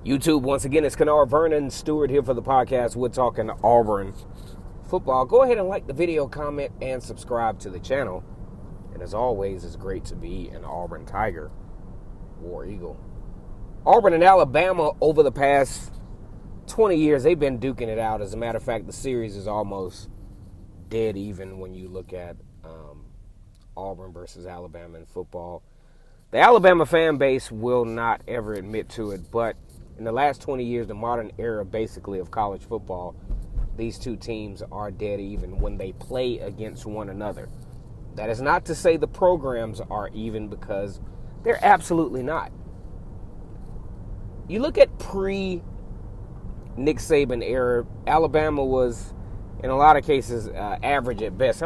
YouTube, once again, it's Kennard Vernon Stewart here for the podcast. We're talking Auburn football. Go ahead and like the video, comment, and subscribe to the channel. And as always, it's great to be an Auburn Tiger, WarEagle. Auburn and Alabama over the past 20 years, they've been duking it out. As a matter of fact, the series is almost dead even when you look at Auburn versus Alabama in football. The Alabama fan base will not ever admit to it, but in the last 20 years, the modern era basically of college football, these two teams are dead even when they play against one another. That is not to say the programs are even, because they're absolutely not. You look at pre-Nick Saban era, Alabama was, in a lot of cases, average at best.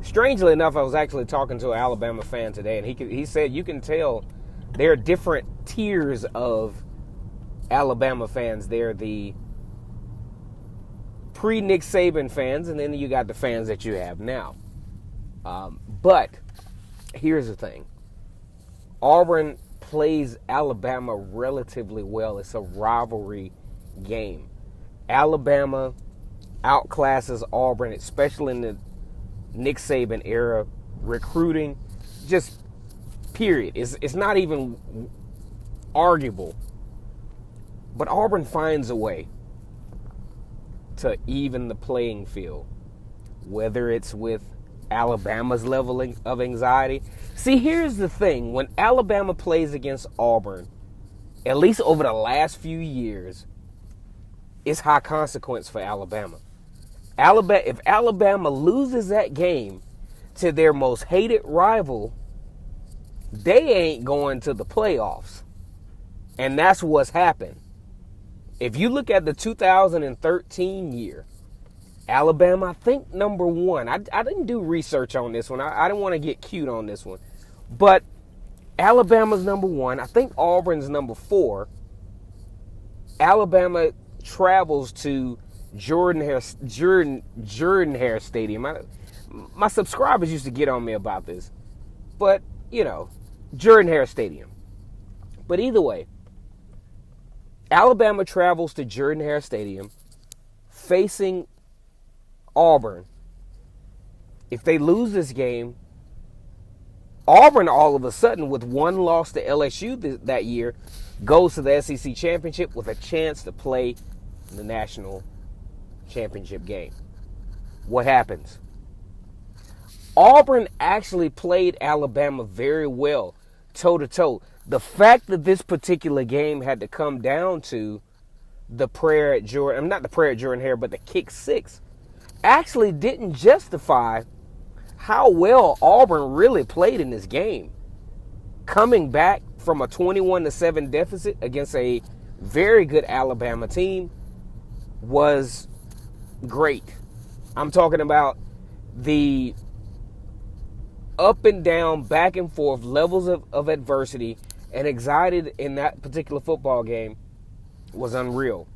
Strangely enough, I was actually talking to an Alabama fan today, and he said you can tell there are different tiers of Alabama fans. They're the pre-Nick Saban fans, and then you got the fans that you have now. But here's the thing. Auburn plays Alabama relatively well. It's a rivalry game. Alabama outclasses Auburn, especially in the Nick Saban era. Recruiting, just period. It's not even arguable. But Auburn finds a way to even the playing field, whether it's with Alabama's level of anxiety. See, here's the thing. When Alabama plays against Auburn, at least over the last few years, it's high consequence for Alabama. If Alabama loses that game to their most hated rival, they ain't going to the playoffs. And that's what's happened. If you look at the 2013 year, Alabama, I think number one. I didn't do research on this one. I didn't want to get cute on this one. But Alabama's number one. I think Auburn's number 4. Alabama travels to Jordan-Hare Stadium. My subscribers used to get on me about this. But, Jordan-Hare Stadium. But either way, Alabama travels to Jordan-Hare Stadium facing Auburn. If they lose this game, Auburn all of a sudden, with one loss to LSU that year, goes to the SEC championship with a chance to play in the national championship game. What happens? Auburn actually played Alabama very well, toe-to-toe. The fact that this particular game had to come down to the prayer at Jordan, not the prayer at Jordan-Hare, but the kick 6, actually didn't justify how well Auburn really played in this game. Coming back from a 21-7 deficit against a very good Alabama team was great. I'm talking about the up and down, back and forth levels of adversity and anxiety in that particular football game was unreal.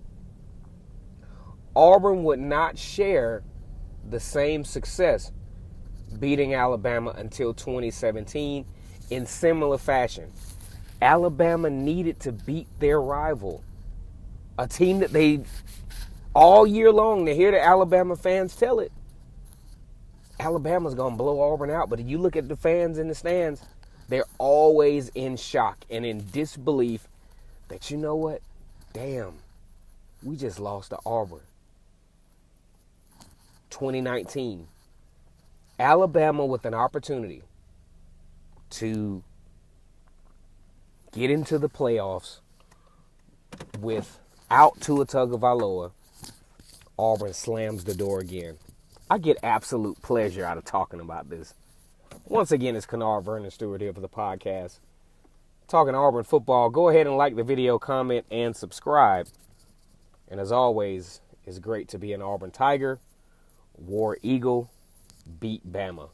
Auburn would not share the same success beating Alabama until 2017 in similar fashion. Alabama needed to beat their rival, a team that they all year long, they hear the Alabama fans tell it, Alabama's going to blow Auburn out. But if you look at the fans in the stands, they're always in shock and in disbelief that, you know what? Damn, we just lost to Auburn. 2019. Alabama with an opportunity to get into the playoffs without Tua Tagovailoa. Auburn slams the door again. I get absolute pleasure out of talking about this. Once again, it's Kennard Vernon Stewart here for the podcast. Talking Auburn football. Go ahead and like the video, comment, and subscribe. And as always, it's great to be an Auburn Tiger. WarEagle beat Bama.